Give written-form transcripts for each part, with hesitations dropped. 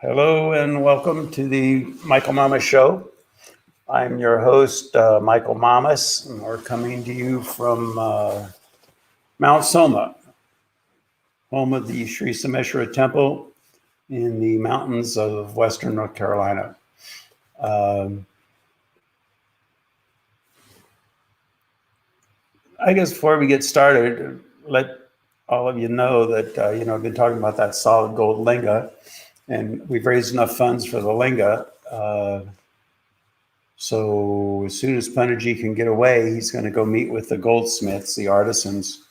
Hello and welcome to the Michael Mamas Show. I'm your host, Michael Mamas, and we're coming to you from Mount Soma, home of the Sri Someshwara Temple in the mountains of Western North Carolina. Um, I guess before we get started, let all of you know that, I've been talking about that solid gold linga, and we've raised enough funds for the linga. So as soon as Punaji can get away, he's going to go meet with the goldsmiths, the artisans,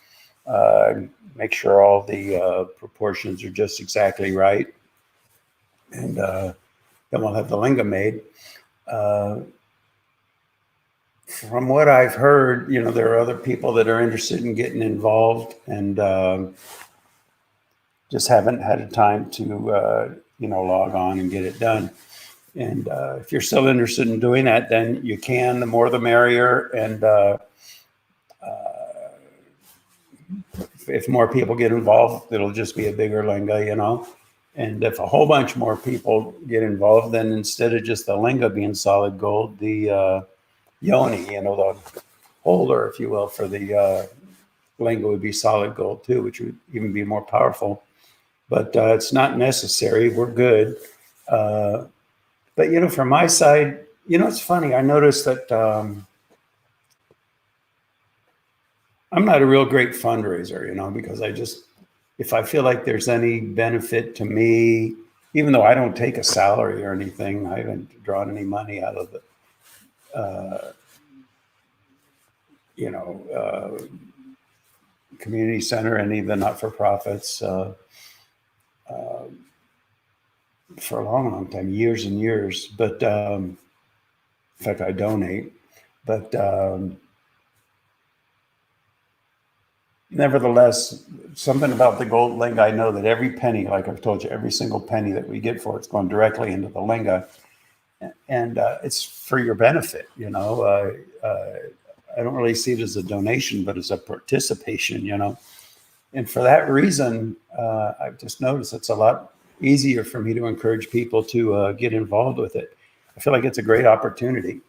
uh, make sure all the proportions are just exactly right, and then we'll have the linga made. Uh, from what I've heard, there are other people that are interested in getting involved, and just haven't had a time to, log on and get it done. And if you're still interested in doing that, then you can. The more the merrier. And if more people get involved, it'll just be a bigger linga. And if a whole bunch more people get involved, then instead of just the linga being solid gold, the yoni, the holder, if you will, for the linga would be solid gold too, which would even be more powerful. But it's not necessary. We're good. But, from my side, it's funny. I noticed that I'm not a real great fundraiser, because if I feel like there's any benefit to me, even though I don't take a salary or anything, I haven't drawn any money out of the, community center, any of the not-for-profits for a long, long time, years and years. But in fact, I donate. But nevertheless, something about the gold linga, I know that every penny, like I've told you, every single penny that we get for it's going directly into the linga, and it's for your benefit. I don't really see it as a donation, but as a participation. And for that reason, I've just noticed it's a lot easier for me to encourage people to get involved with it. I feel like it's a great opportunity.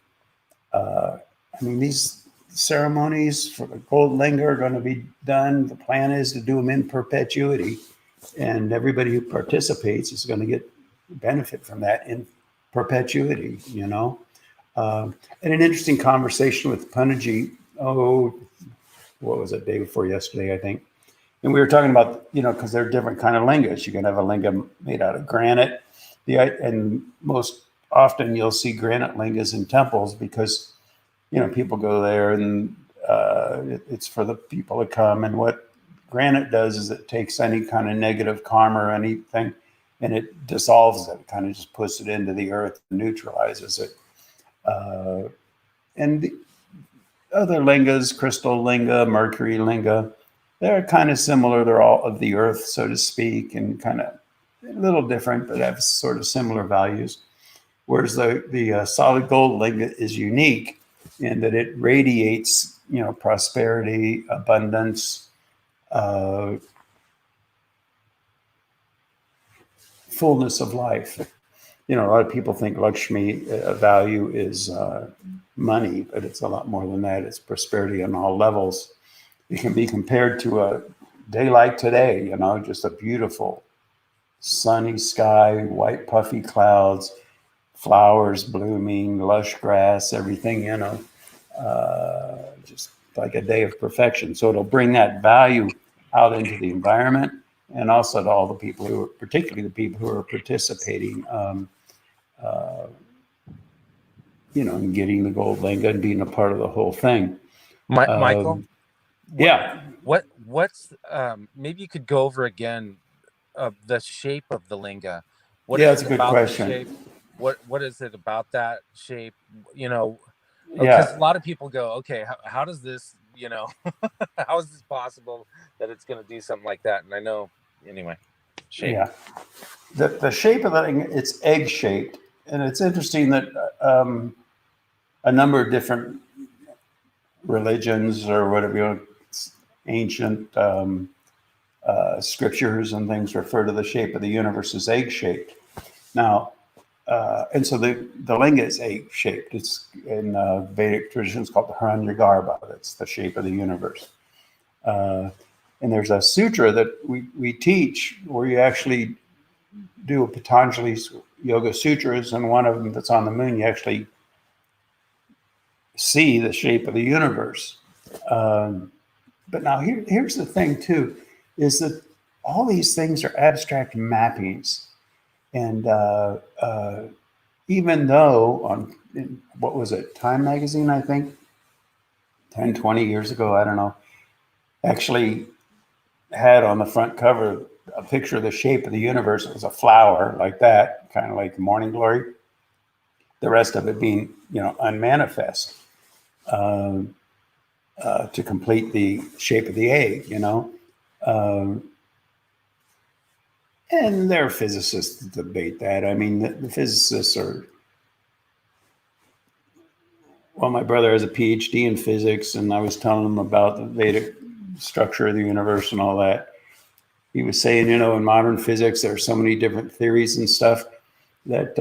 These ceremonies for the gold linga are going to be done. The plan is to do them in perpetuity, and everybody who participates is going to get benefit from that in perpetuity. And an interesting conversation with Punaji, what was it, day before yesterday, I think. And we were talking about, because there are different kind of lingas. You can have a linga made out of granite. And most often you'll see granite lingas in temples because, people go there and it's for the people to come. And what granite does is it takes any kind of negative karma or anything and it dissolves it, kind of just puts it into the earth and neutralizes it. And the other lingas, crystal linga, mercury linga, they're kind of similar. They're all of the earth, so to speak, and kind of a little different, but have sort of similar values. Whereas the solid gold linga is unique in that it radiates, prosperity, abundance, fullness of life. A lot of people think Lakshmi value is money, but it's a lot more than that. It's prosperity on all levels. It can be compared to a day like today, just a beautiful sunny sky, white puffy clouds, flowers blooming, lush grass, everything, just like a day of perfection. So it'll bring that value out into the environment and also to all the people particularly the people who are participating, in getting the gold linga and being a part of the whole thing. Michael, Yeah. What's maybe you could go over again the shape of the linga. What Yeah, is that's a it good about the question. shape? What is it about that shape? Because a Yeah. lot of people go, okay, how does this, how is this possible that it's going to do something like that? And I know, anyway, shape. Yeah. The shape of the thing, it's egg shaped. And it's interesting that a number of different religions or whatever, ancient scriptures and things refer to the shape of the universe as egg shaped. Now, and so the linga is egg-shaped. It's in Vedic traditions called the Hiranyagarbha. That's the shape of the universe. And there's a sutra that we teach where you actually do a Patanjali's Yoga Sutras, and one of them that's on the moon, you actually see the shape of the universe. But now here's the thing too, is that all these things are abstract mappings. And even though what was it, Time magazine, I think, 10, 20 years ago, I don't know, actually had on the front cover a picture of the shape of the universe. It was a flower like that, kind of like the morning glory. The rest of it being, unmanifest to complete the shape of the egg, and there are physicists that debate that. I mean, the physicists are, well, my brother has a PhD in physics, and I was telling him about the Vedic structure of the universe and all that. He was saying, in modern physics, there are so many different theories and stuff that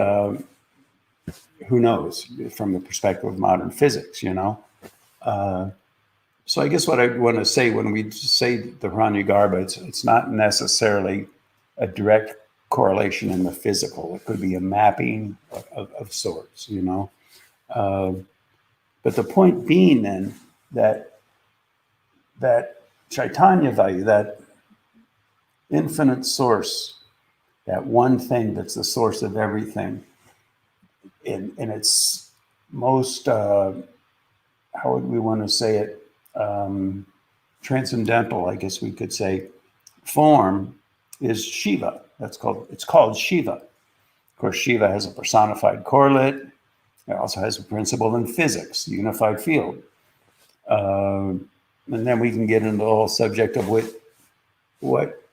who knows from the perspective of modern physics, So I guess what I want to say when we say the Hiranyagarbha, it's not necessarily a direct correlation in the physical. It could be a mapping of sorts, But the point being then that Chaitanya value, that infinite source, that one thing that's the source of everything, in its most, how would we want to say it, transcendental, I guess we could say, form is Shiva. It's called Shiva. Of course, Shiva has a personified correlate. It also has a principle in physics, the unified field. And then we can get into the whole subject of what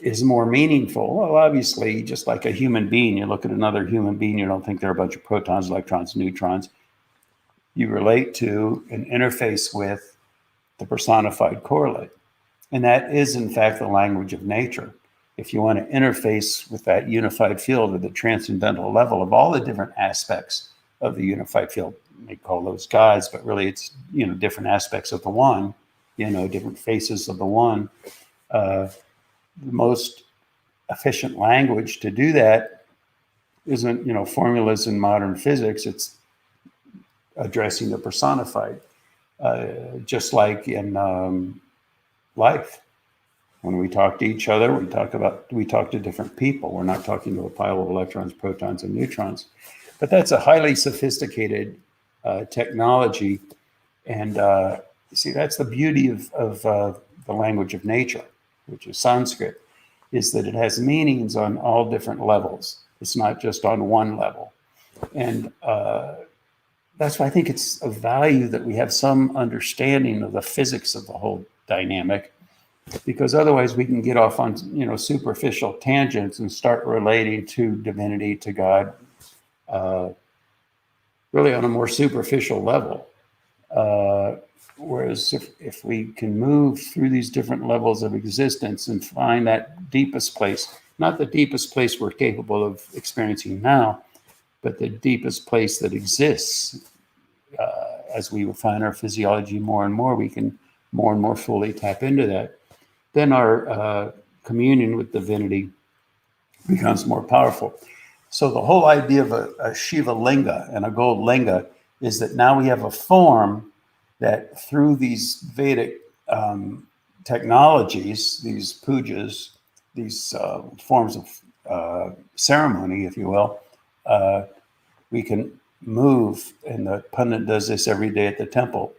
is more meaningful. Well, obviously, just like a human being, you look at another human being, you don't think they're a bunch of protons, electrons, neutrons. You relate to and interface with the personified correlate. And that is, in fact, the language of nature. If you want to interface with that unified field at the transcendental level of all the different aspects of the unified field, they call those gods, but really it's, different aspects of the one, different faces of the one. The most efficient language to do that isn't, formulas in modern physics. It's addressing the personified, just like in life. When we talk to each other, we talk to different people. We're not talking to a pile of electrons, protons, and neutrons. But that's a highly sophisticated technology. And see, that's the beauty of the language of nature, which is Sanskrit, is that it has meanings on all different levels. It's not just on one level. And that's why I think it's of value that we have some understanding of the physics of the whole dynamic, because otherwise we can get off on superficial tangents and start relating to divinity, to God, really on a more superficial level. Whereas if we can move through these different levels of existence and find that deepest place, not the deepest place we're capable of experiencing now, but the deepest place that exists, as we refine our physiology more and more, we can more and more fully tap into that. Then our communion with divinity becomes more powerful. So the whole idea of a Shiva linga and a gold linga is that now we have a form that through these Vedic technologies, these pujas, these forms of ceremony, if you will, we can move, and the pundit does this every day at the temple,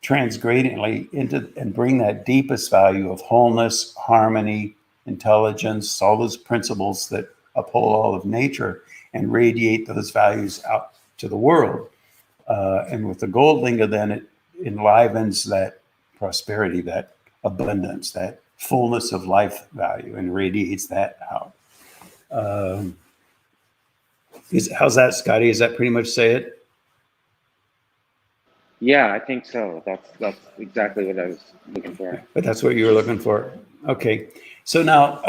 transgradiently into and bring that deepest value of wholeness, harmony, intelligence, all those principles that uphold all of nature, and radiate those values out to the world. And with the gold linga, then it enlivens that prosperity, that abundance, that fullness of life value, and radiates that out. How's that, Scotty? Does that pretty much say it? Yeah, I think so. That's exactly what I was looking for. But that's what you were looking for. Okay. So now,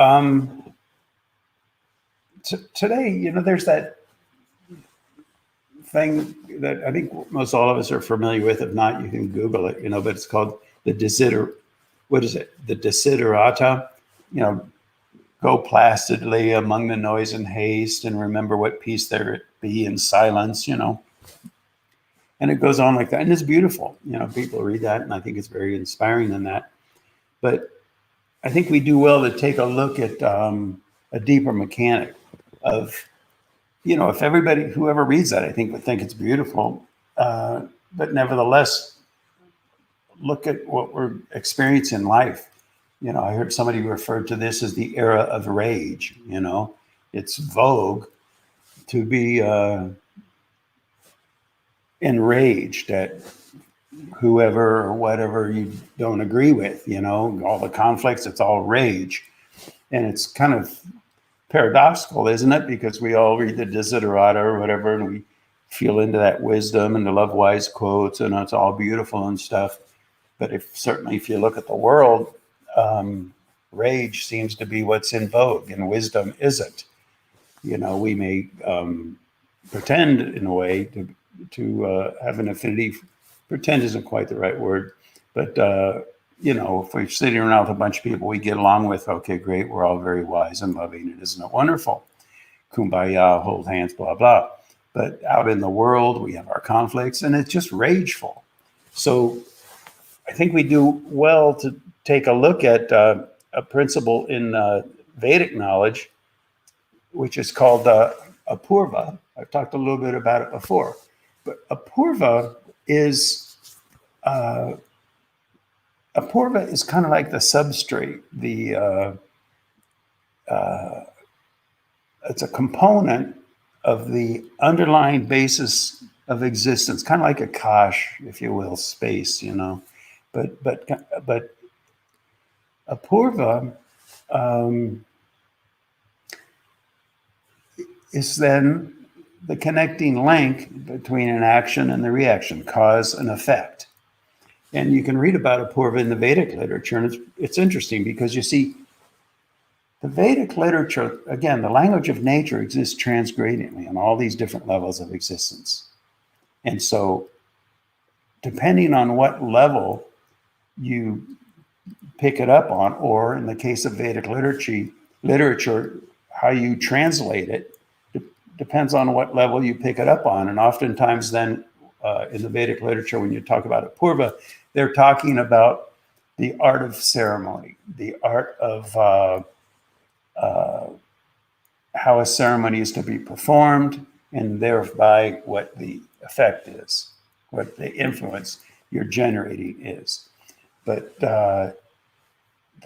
today, there's that thing that I think most all of us are familiar with. If not, you can Google it, but it's called what is it? The Desiderata, go placidly among the noise and haste and remember what peace there be in silence, and it goes on like that. And it's beautiful. People read that and I think it's very inspiring in that. But I think we do well to take a look at a deeper mechanic of, if whoever reads that, I think would think it's beautiful. But nevertheless, look at what we're experiencing in life. I heard somebody refer to this as the era of rage. It's vogue to be enraged at whoever or whatever you don't agree with, all the conflicts, it's all rage. And it's kind of paradoxical, isn't it? Because we all read the Desiderata or whatever, and we feel into that wisdom and the love wise quotes, and it's all beautiful and stuff. But certainly if you look at the world, rage seems to be what's in vogue and wisdom isn't. We may pretend in a way to have an affinity. Pretend isn't quite the right word, but if we're sitting around with a bunch of people we get along with, okay, great, we're all very wise and loving, and isn't it wonderful? Kumbaya, hold hands, blah, blah. But out in the world, we have our conflicts, and it's just rageful. So I think we do well to take a look at a principle in Vedic knowledge, which is called Apurva. I've talked a little bit about it before. But Apurva is kind of like the substrate. It's a component of the underlying basis of existence, kind of like Akash, if you will, space, But Apurva is then the connecting link between an action and the reaction, cause and effect. And you can read about Apurva in the Vedic literature, and it's interesting because you see, the Vedic literature, again, the language of nature exists transgradiently on all these different levels of existence. And so, depending on what level you pick it up on, or in the case of Vedic literature, how you translate it, depends on what level you pick it up on. And oftentimes then in the Vedic literature, when you talk about Apurva, they're talking about the art of ceremony, the art of how a ceremony is to be performed, and thereby what the effect is, what the influence you're generating is. But the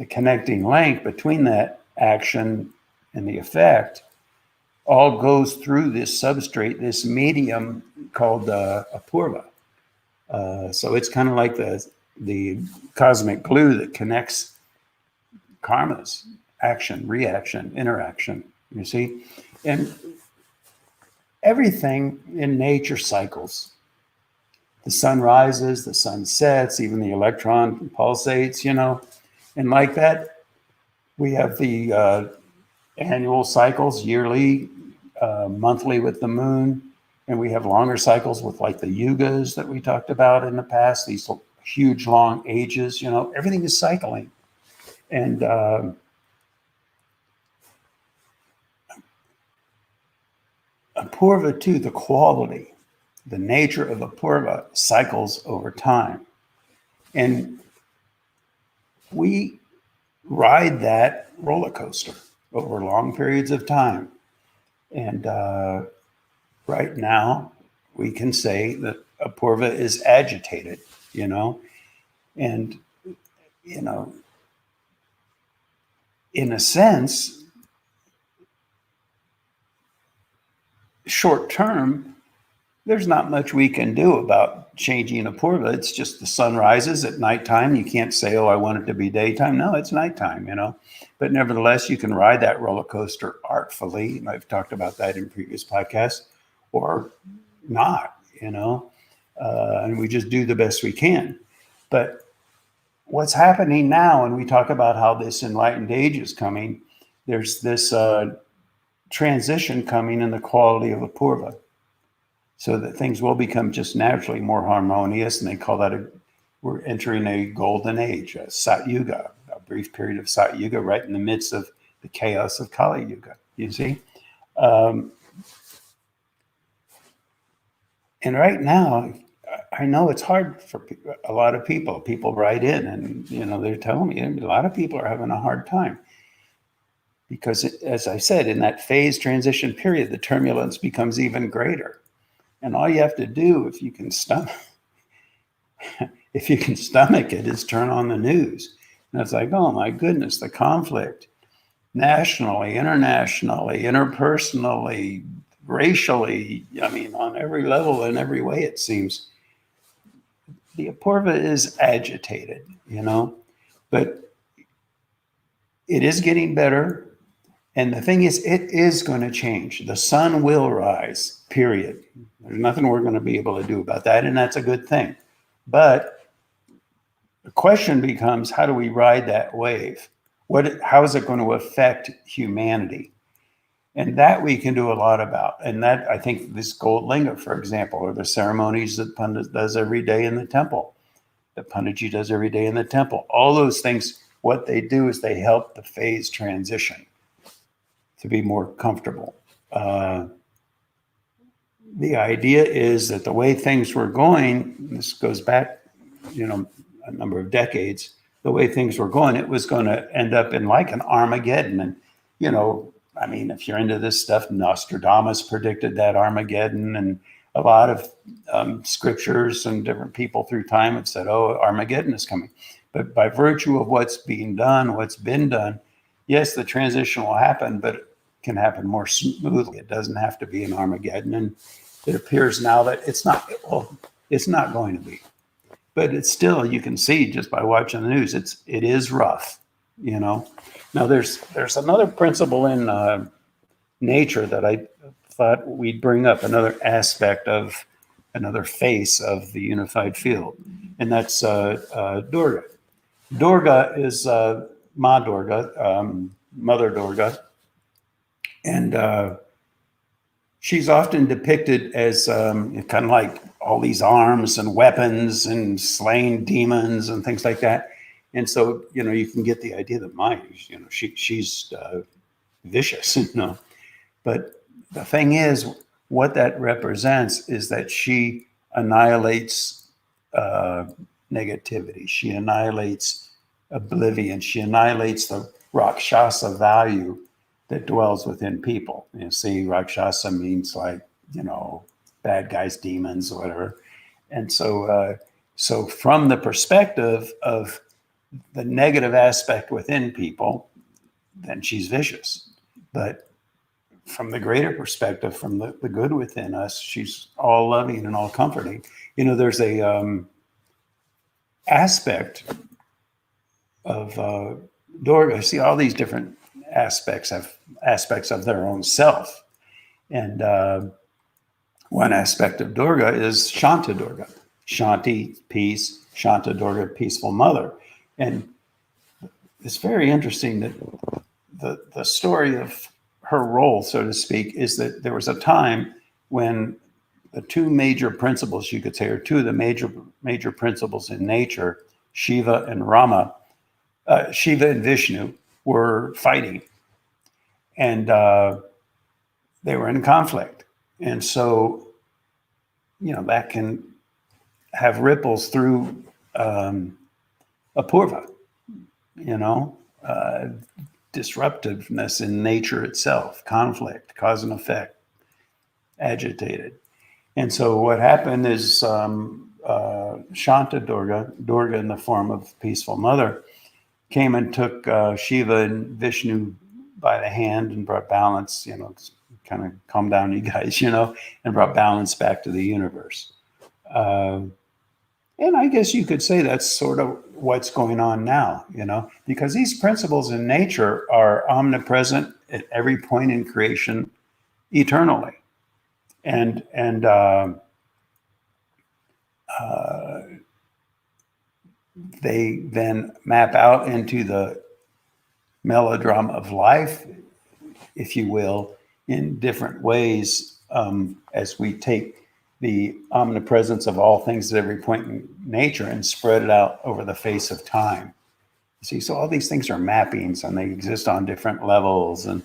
connecting link between that action and the effect all goes through this substrate, this medium called Apurva. So it's kind of like the cosmic glue that connects karmas, action, reaction, interaction, you see? And everything in nature cycles. The sun rises, the sun sets, even the electron pulsates, And like that, we have the annual cycles, yearly, monthly with the moon, and we have longer cycles with like the yugas that we talked about in the past, these huge long ages, everything is cycling. And Apurva too, the quality, the nature of Apurva cycles over time. And we ride that roller coaster over long periods of time. And right now, we can say that Apurva is agitated, and, in a sense, short term, there's not much we can do about changing Apurva. It's just the sun rises at nighttime. You can't say, oh, I want it to be daytime. No, it's nighttime, But nevertheless, you can ride that roller coaster artfully. And I've talked about that in previous podcasts, or not, and we just do the best we can. But what's happening now, and we talk about how this enlightened age is coming, there's this transition coming in the quality of Apurva, so that things will become just naturally more harmonious. And they call that we're entering a golden age, a Sat Yuga, a brief period of Sat Yuga, right in the midst of the chaos of Kali Yuga. You see, and right now, I know it's hard for a lot of people. People write in, and they're telling me a lot of people are having a hard time because, as I said, in that phase transition period, the turbulence becomes even greater. And all you have to do, if you can stomach it, is turn on the news. And it's like, oh my goodness, the conflict, nationally, internationally, interpersonally, racially, I mean, on every level, in every way, it seems. The Apurva is agitated, but it is getting better. And the thing is, it is going to change. The sun will rise, period. There's nothing we're going to be able to do about that, and that's a good thing. But the question becomes, how do we ride that wave? How is it going to affect humanity? And that we can do a lot about. And that, I think, this gold linga, for example, or the ceremonies that Pandit does every day in the temple, that Panditji does every day in the temple, all those things, what they do is they help the phase transition to be more comfortable. The idea is that the way things were going, this goes back, a number of decades, the way things were going, it was going to end up in like an Armageddon. And, I mean, if you're into this stuff, Nostradamus predicted that Armageddon, and a lot of scriptures and different people through time have said, oh, Armageddon is coming. But by virtue of what's being done, what's been done, yes, the transition will happen, but it can happen more smoothly. It doesn't have to be an Armageddon. And it appears now that it's not going to be. But it's still, you can see just by watching the news, it is rough, Now there's another principle in nature that I thought we'd bring up, another aspect of, another face of the unified field, and that's Durga. Durga is Ma Durga, Mother Durga, and she's often depicted as kind of like all these arms and weapons and slaying demons and things like that. And so, you can get the idea that she's vicious, But the thing is, what that represents is that she annihilates negativity. She annihilates oblivion. She annihilates the Rakshasa value that dwells within people. See, Rakshasa means like, bad guys, demons, or whatever. And so, so from the perspective of the negative aspect within people, then she's vicious. But from the greater perspective, from the good within us, she's all loving and all comforting. There's a aspect of Durga. See, all these different aspects have aspects of their own self. And one aspect of Durga is Shanta Durga. Shanti, peace, Shanta Durga, peaceful mother. And it's very interesting that the story of her role, so to speak, is that there was a time when the two major principles, you could say, or two of the major principles in nature, Shiva and Rama, Shiva and Vishnu, were fighting. And they were in conflict. And so, that can have ripples through Apurva, disruptiveness in nature itself, conflict, cause and effect, agitated. And so what happened is Shanta Durga in the form of peaceful mother, came and took Shiva and Vishnu by the hand and brought balance, kind of calm down, you guys, and brought balance back to the universe. And I guess you could say that's sort of what's going on now, because these principles in nature are omnipresent at every point in creation eternally. And they then map out into the melodrama of life, if you will, in different ways as we take the omnipresence of all things at every point in nature and spread it out over the face of time. See, so all these things are mappings and they exist on different levels and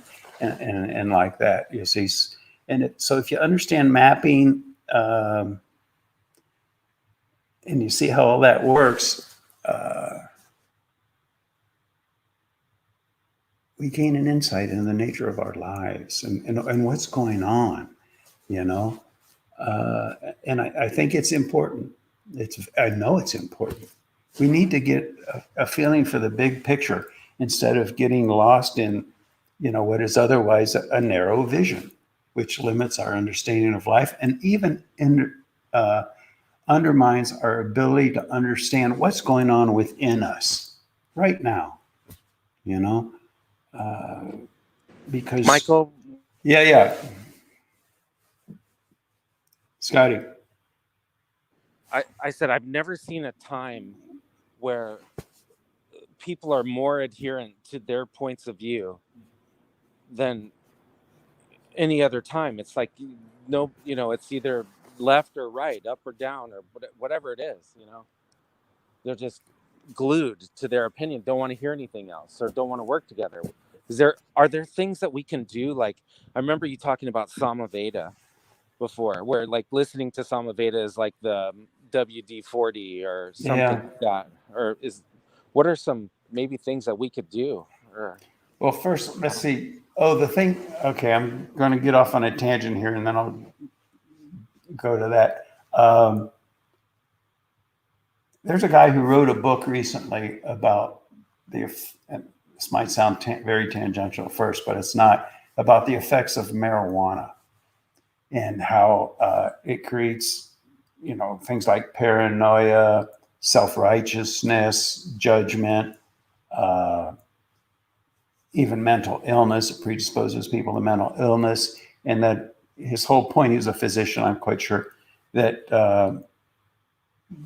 like that, you see. So if you understand mapping and you see how all that works, we gain an insight into the nature of our lives and what's going on, you know. And I think it's important. I know it's important. We need to get a feeling for the big picture instead of getting lost in, what is otherwise a narrow vision, which limits our understanding of life and even undermines our ability to understand what's going on within us right now, because Michael, yeah, Scotty. I said I've never seen a time where people are more adherent to their points of view than any other time. It's like it's either left or right, up or down, or whatever it is. They're just glued to their opinion, don't want to hear anything else, or don't want to work together. Are there things that we can do? Like, I remember you talking about Samaveda before, where like listening to Samaveda is like the WD-40 or something Yeah. like that. Or what are some maybe things that we could do? Well, first, let's see. Oh, the thing. Okay, I'm going to get off on a tangent here, and then I'll go to that. There's a guy who wrote a book recently about and this might sound very tangential at first, but it's not, about the effects of marijuana and how it creates, things like paranoia, self-righteousness, judgment, even mental illness. It predisposes people to mental illness. And that his whole point, he was a physician, I'm quite sure, that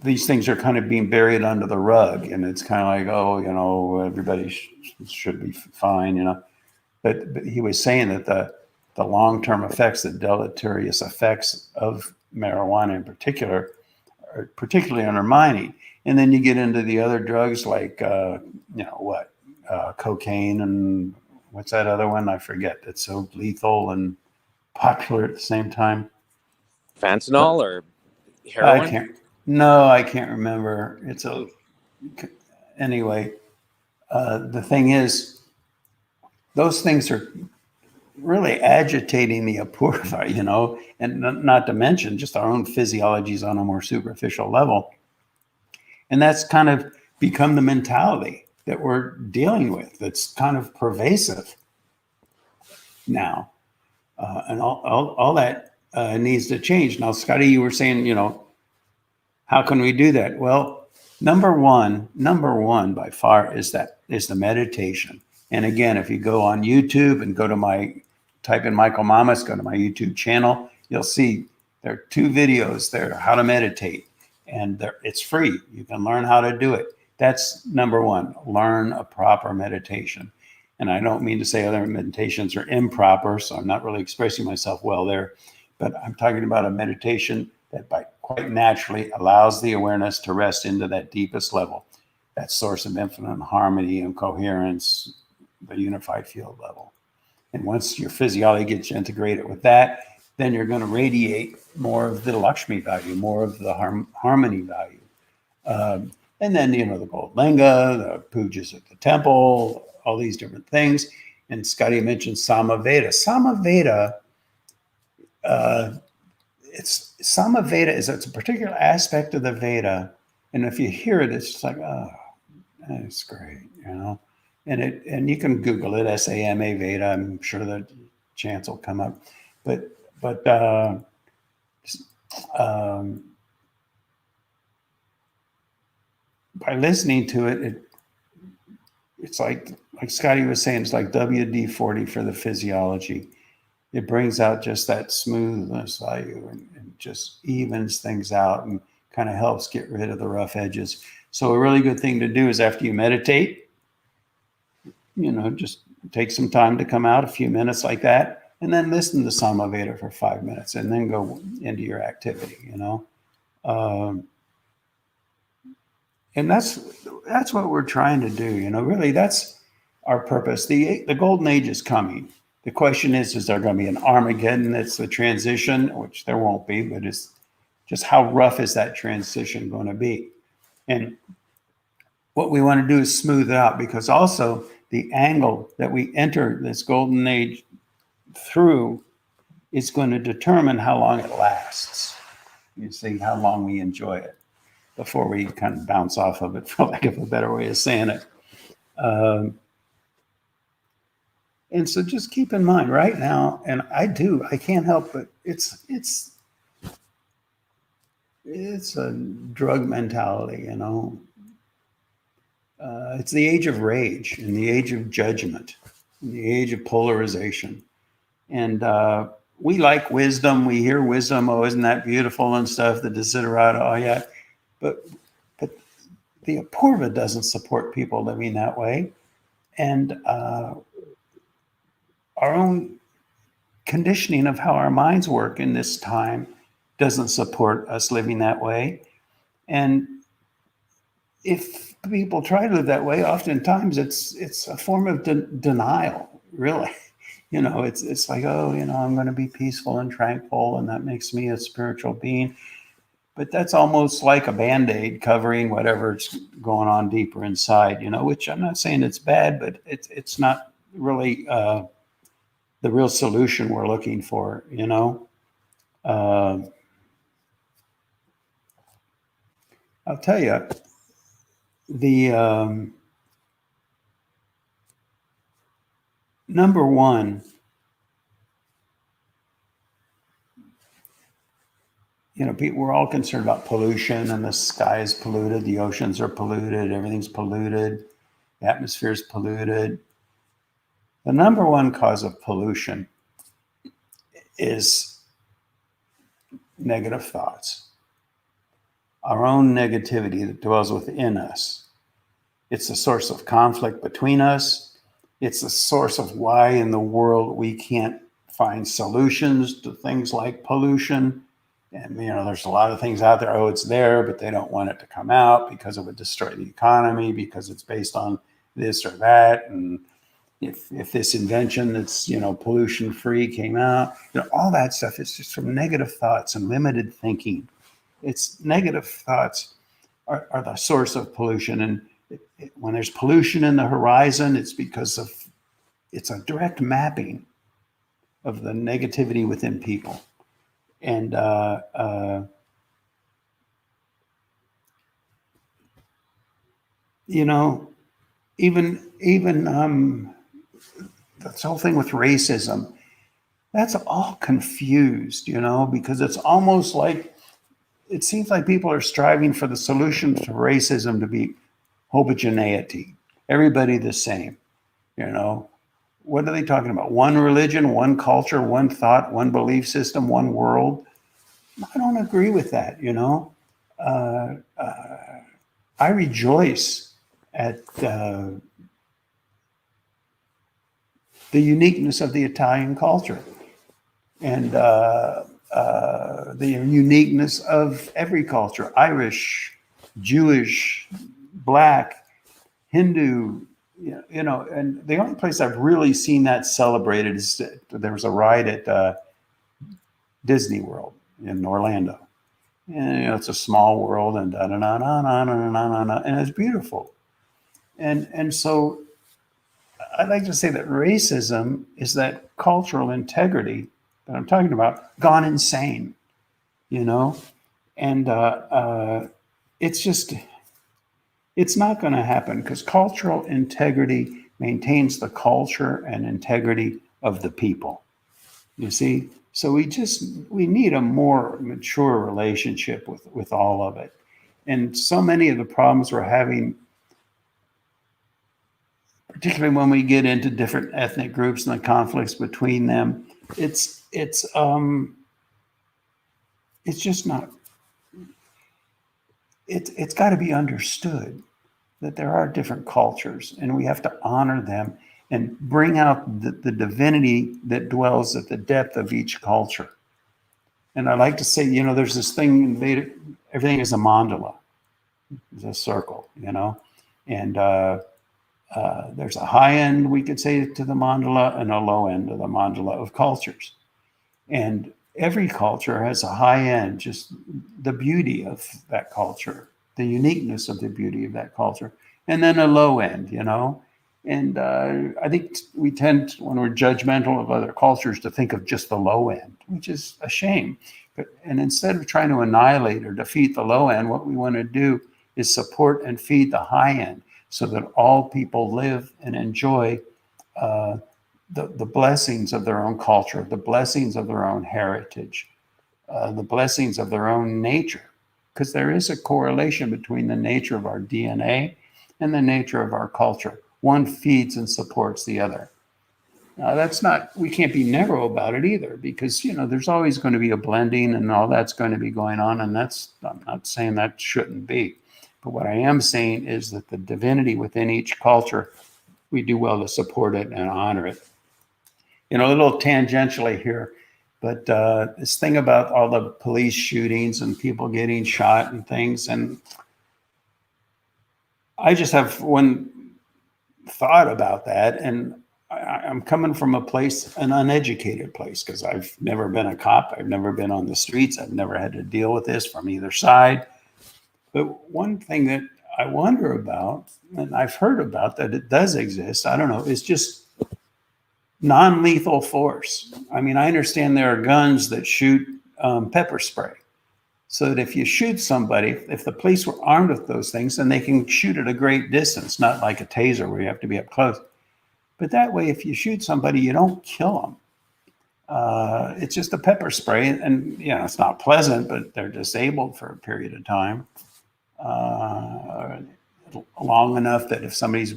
these things are kind of being buried under the rug. And it's kind of like, oh, everybody should be fine, But he was saying that the long-term effects, the deleterious effects of marijuana in particular, are particularly undermining. And then you get into the other drugs like, cocaine and what's that other one? I forget. That's so lethal and popular at the same time. Fentanyl or I heroin? can't remember. Anyway. The thing is, those things are really agitating the Apurva, and not to mention just our own physiologies on a more superficial level. And that's kind of become the mentality that we're dealing with. That's kind of pervasive now. And all that needs to change. Now, Scotty, you were saying, how can we do that? Well, number one by far is the meditation. And again, if you go on YouTube and type in Michael Mamas, go to my YouTube channel, you'll see there are 2 videos there, how to meditate. And it's free. You can learn how to do it. That's number one, learn a proper meditation. And I don't mean to say other meditations are improper, so I'm not really expressing myself well there. But I'm talking about a meditation that quite naturally allows the awareness to rest into that deepest level, that source of infinite harmony and coherence, the unified field level. And once your physiology gets integrated with that, then you're going to radiate more of the Lakshmi value, more of the harmony value. And then, the gold linga, the pujas at the temple, all these different things. And Scotty mentioned Samaveda. Samaveda is a particular aspect of the Veda. And if you hear it, it's just like, oh, that's great, And you can Google it, Sama Veda. I'm sure the chants will come up. But by listening to it, it's like Scotty was saying, it's like WD-40 for the physiology. It brings out just that smoothness value and just evens things out and kind of helps get rid of the rough edges. So a really good thing to do is after you meditate, just take some time to come out, a few minutes like that, and then listen to Samaveda for 5 minutes and then go into your activity, you know? And that's what we're trying to do, you know, really that's our purpose. The golden age is coming. The question is there going to be an Armageddon? It's the transition, which there won't be, but it's just how rough is that transition going to be? And what we want to do is smooth it out, because also the angle that we enter this golden age through is going to determine how long it lasts. You see, how long we enjoy it before we kind of bounce off of it, for lack of a better way of saying it. And so just keep in mind right now, and I can't help but it's a drug mentality, you know. It's the age of rage and the age of judgment, and the age of polarization. And we like wisdom. We hear wisdom. Oh, isn't that beautiful and stuff? The Desiderata. Oh, yeah. But the Apurva doesn't support people living that way. And our own conditioning of how our minds work in this time doesn't support us living that way. And if people try to live that way, oftentimes it's a form of denial, really. You know, it's like, oh, you know, I'm going to be peaceful and tranquil, and that makes me a spiritual being. But that's almost like a Band-Aid covering whatever's going on deeper inside, you know, which I'm not saying it's bad, but it's not really the real solution we're looking for, you know. I'll tell you, the number one, you know, we're all concerned about pollution, and the sky is polluted, the oceans are polluted, everything's polluted, the atmosphere is polluted. The number one cause of pollution is negative thoughts, our own negativity that dwells within us. It's the source of conflict between us. It's the source of why in the world we can't find solutions to things like pollution. And, you know, there's a lot of things out there. Oh, it's there, but they don't want it to come out because it would destroy the economy, because it's based on this or that. And if this invention that's, you know, pollution free came out, you know, all that stuff is just from negative thoughts and limited thinking. It's negative thoughts are the source of pollution. And when there's pollution in the horizon, it's because it's a direct mapping of the negativity within people. And you know, even this whole thing with racism, that's all confused, you know, because it's almost like it seems like people are striving for the solution to racism to be homogeneity, everybody the same, you know. What are they talking about? One religion, one culture, one thought, one belief system, one world. I don't agree with that, you know. I rejoice at the uniqueness of the Italian culture, and the uniqueness of every culture: Irish, Jewish, Black, Hindu. You know, and the only place I've really seen that celebrated is there was a ride at Disney World in Orlando. And, you know, it's a small world, and and it's beautiful. And so I'd like to say that racism is that cultural integrity that I'm talking about gone insane, you know, and it's not going to happen, because cultural integrity maintains the culture and integrity of the people. You see, so we need a more mature relationship with all of it. And so many of the problems we're having, particularly when we get into different ethnic groups and the conflicts between them, it's just not. It's got to be understood that there are different cultures, and we have to honor them and bring out the divinity that dwells at the depth of each culture. And I like to say, there's this thing in Vedic, everything is a mandala, it's a circle, and there's a high end, we could say, to the mandala, and a low end of the mandala of cultures. And every culture has a high end, just the beauty of that culture, the uniqueness of the beauty of that culture, and then a low end, And I think we tend, when we're judgmental of other cultures, to think of just the low end, which is a shame. And instead of trying to annihilate or defeat the low end, what we want to do is support and feed the high end, so that all people live and enjoy the blessings of their own culture, the blessings of their own heritage, the blessings of their own nature. Because there is a correlation between the nature of our DNA and the nature of our culture. One feeds and supports the other. Now, we can't be narrow about it either, because, there's always going to be a blending and all that's going to be going on. And I'm not saying that shouldn't be. But what I am saying is that the divinity within each culture, we do well to support it and honor it. A little tangentially here, but this thing about all the police shootings and people getting shot and things, and I just have one thought about that, and I'm coming from a place, an uneducated place, because I've never been a cop, I've never been on the streets, I've never had to deal with this from either side. But one thing that I wonder about, and I've heard about that it does exist, I don't know, is just non-lethal force. I mean, I understand there are guns that shoot pepper spray, so that if you shoot somebody, if the police were armed with those things, then they can shoot at a great distance, not like a taser where you have to be up close. But that way, if you shoot somebody, you don't kill them. It's just a pepper spray, and it's not pleasant, but they're disabled for a period of time, long enough that if somebody's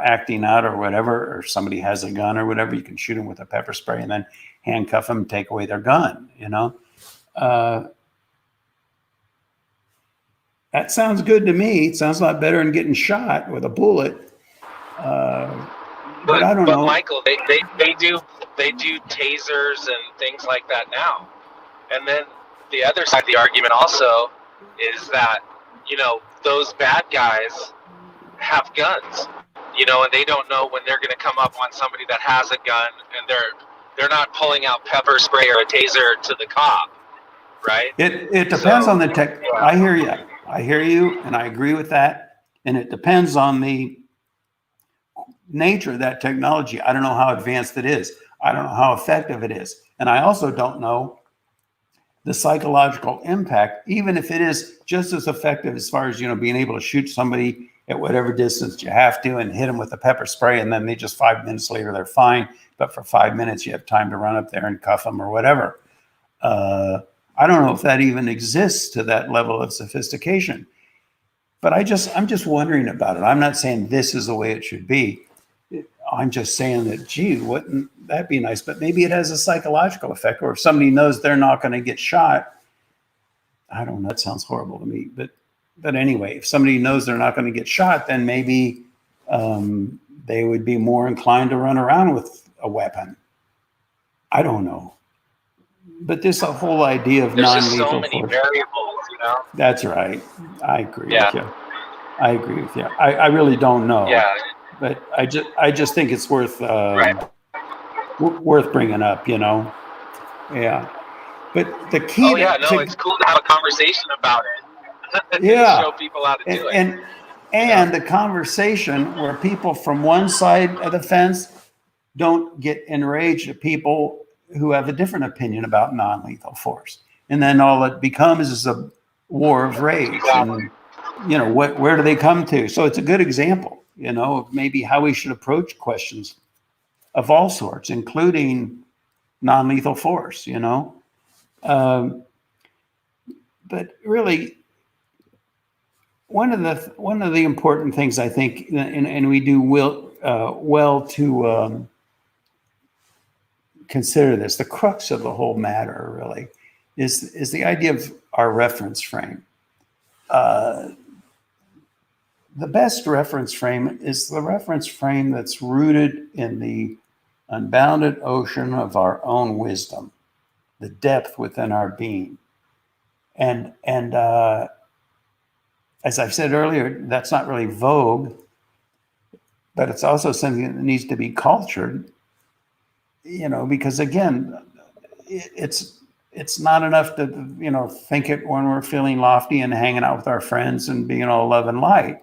acting out or whatever, or somebody has a gun or whatever, you can shoot them with a pepper spray and then handcuff them and take away their gun. That sounds good to me. It sounds a lot better than getting shot with a bullet. But I don't know. Michael, they do tasers and things like that now. And then the other side of the argument also is that those bad guys have guns, and they don't know when they're going to come up on somebody that has a gun, and they're not pulling out pepper spray or a taser to the cop, right? It depends on the tech. Yeah. I hear you, and I agree with that. And it depends on the nature of that technology. I don't know how advanced it is. I don't know how effective it is. And I also don't know the psychological impact, even if it is just as effective as far as, being able to shoot somebody at whatever distance you have to and hit them with a pepper spray, and then they just 5 minutes later, they're fine. But for 5 minutes, you have time to run up there and cuff them or whatever. I don't know if that even exists to that level of sophistication. But I'm just wondering about it. I'm not saying this is the way it should be. I'm just saying that, gee, wouldn't that be nice? But maybe it has a psychological effect, or if somebody knows they're not going to get shot, I don't know, that sounds horrible to me. But anyway, if somebody knows they're not going to get shot, then maybe they would be more inclined to run around with a weapon. I don't know. But this whole idea of non-lethal force. There's just so many variables, That's right. I agree with you. I really don't know. Yeah. But I just think it's worth worth bringing up, Yeah. But the key. Oh yeah, it's cool to have a conversation about it. Yeah. Show people how to do it. And the conversation where people from one side of the fence don't get enraged at people who have a different opinion about non-lethal force, and then all it becomes is a war of rage. And where do they come to? So it's a good example, of maybe how we should approach questions of all sorts, including non-lethal force. But really, one of the important things I think, and we do well to consider this, the crux of the whole matter really is the idea of our reference frame. the best reference frame is the reference frame that's rooted in the unbounded ocean of our own wisdom, the depth within our being. And as I've said earlier, that's not really vogue, but it's also something that needs to be cultured, because again, it's not enough to, think it when we're feeling lofty and hanging out with our friends and being all love and light.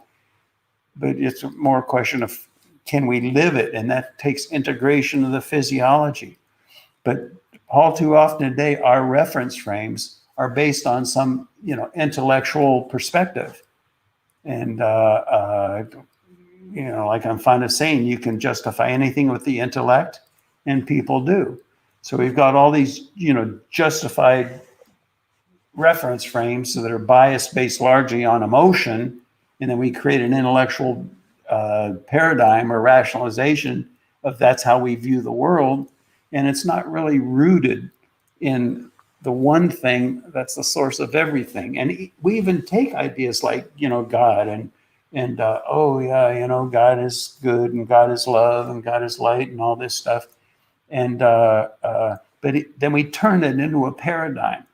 But it's more a question of, can we live it? And that takes integration of the physiology. But all too often today, our reference frames are based on some, intellectual perspective. And, like I'm fond of saying, you can justify anything with the intellect, and people do. So we've got all these, justified reference frames that are biased based largely on emotion. And then we create an intellectual paradigm or rationalization of that's how we view the world. And it's not really rooted in the one thing that's the source of everything. And we even take ideas like, God and God is good and God is love and God is light and all this stuff. And then we turn it into a paradigm.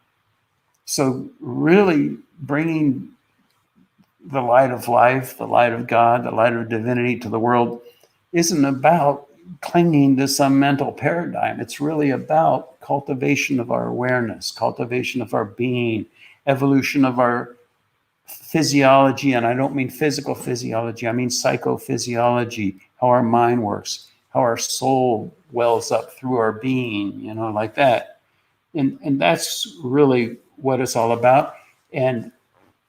So really bringing the light of life, the light of God, the light of divinity to the world isn't about clinging to some mental paradigm. It's really about cultivation of our awareness, cultivation of our being, evolution of our physiology. And I don't mean physical physiology, I mean psychophysiology, how our mind works, how our soul wells up through our being, like that. And that's really what it's all about. And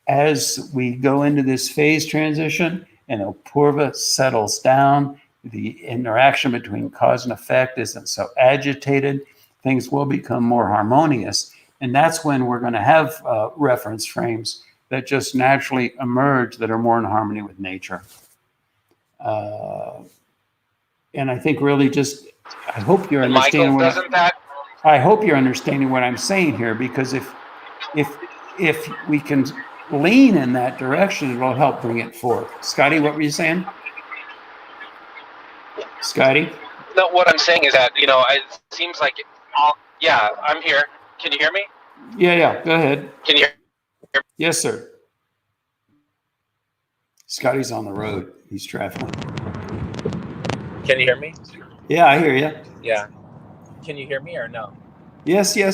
as we go into this phase transition and Apurva settles down, the interaction between cause and effect isn't so agitated, things will become more harmonious. And that's when we're going to have reference frames that just naturally emerge that are more in harmony with nature. And I think really I hope you're understanding I hope you're understanding what I'm saying here, because if we can lean in that direction, it'll help bring it forth. Scotty, what were you saying? Scotty? No, what I'm saying is that, it seems like, yeah, I'm here. Can you hear me? Yeah, go ahead. Can you hear me? Yes, sir. Scotty's on the road. He's traveling. Can you hear me? Yeah, I hear you. Yeah. Can you hear me or no? Yes. Go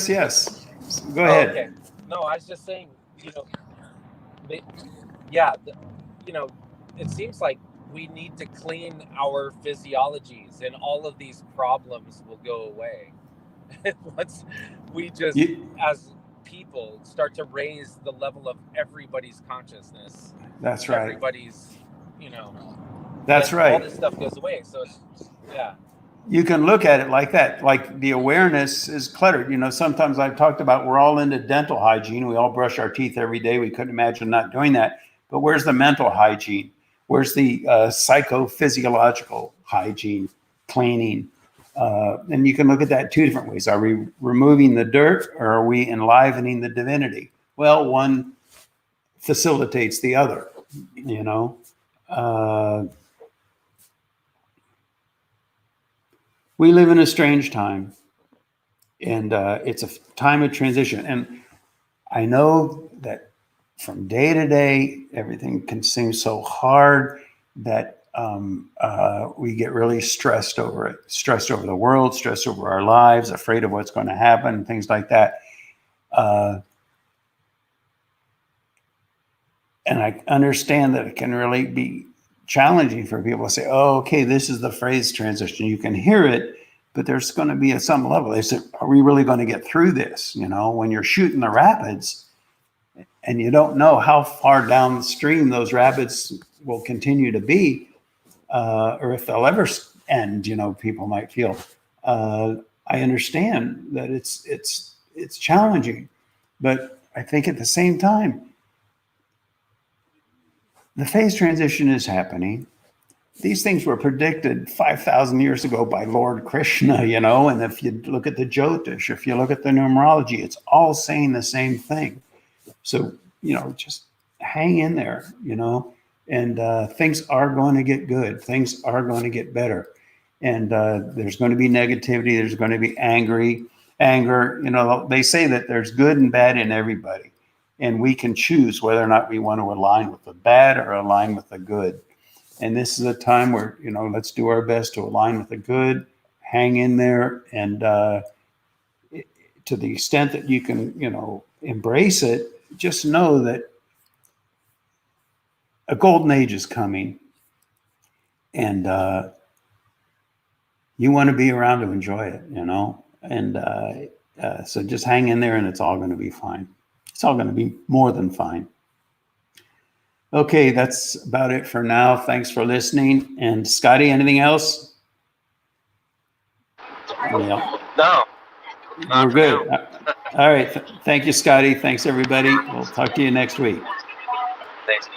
ahead. Okay. No, I was just saying, it seems like we need to clean our physiologies and all of these problems will go away. Once we just, as people, start to raise the level of everybody's consciousness. That's right. Everybody's, That's right. All this stuff goes away. So yeah. You can look at it like that. Like the awareness is cluttered. Sometimes I've talked about we're all into dental hygiene. We all brush our teeth every day. We couldn't imagine not doing that. But where's the mental hygiene? Where's the psychophysiological hygiene, cleaning? And you can look at that two different ways. Are we removing the dirt or are we enlivening the divinity? Well, one facilitates the other, We live in a strange time, and it's a time of transition. And I know that from day to day, everything can seem so hard that we get really stressed over it, stressed over the world, stressed over our lives, afraid of what's going to happen, things like that. And I understand that it can really be challenging for people to say, oh, okay, this is the phase transition. You can hear it, but there's going to be at some level. They say, are we really going to get through this? When you're shooting the rapids and you don't know how far downstream those rapids will continue to be, or if they'll ever end, people might feel. I understand that it's challenging, but I think at the same time, the phase transition is happening. These things were predicted 5,000 years ago by Lord Krishna, and if you look at the Jyotish, if you look at the numerology, it's all saying the same thing. So, just hang in there, and things are going to get good. Things are going to get better. And there's going to be negativity. There's going to be anger. You know, they say that there's good and bad in everybody. And we can choose whether or not we want to align with the bad or align with the good. And this is a time where, you know, let's do our best to align with the good, hang in there, and to the extent that you can, you know, embrace it, just know that a golden age is coming, and you want to be around to enjoy it, you know, and so just hang in there, and it's all going to be fine. It's all going to be more than fine. Okay, that's about it for now. Thanks for listening. And Scotty, anything else? Yeah, No, not we're for good. now. All right. Thank you, Scotty. Thanks, everybody. We'll talk to you next week. Thanks.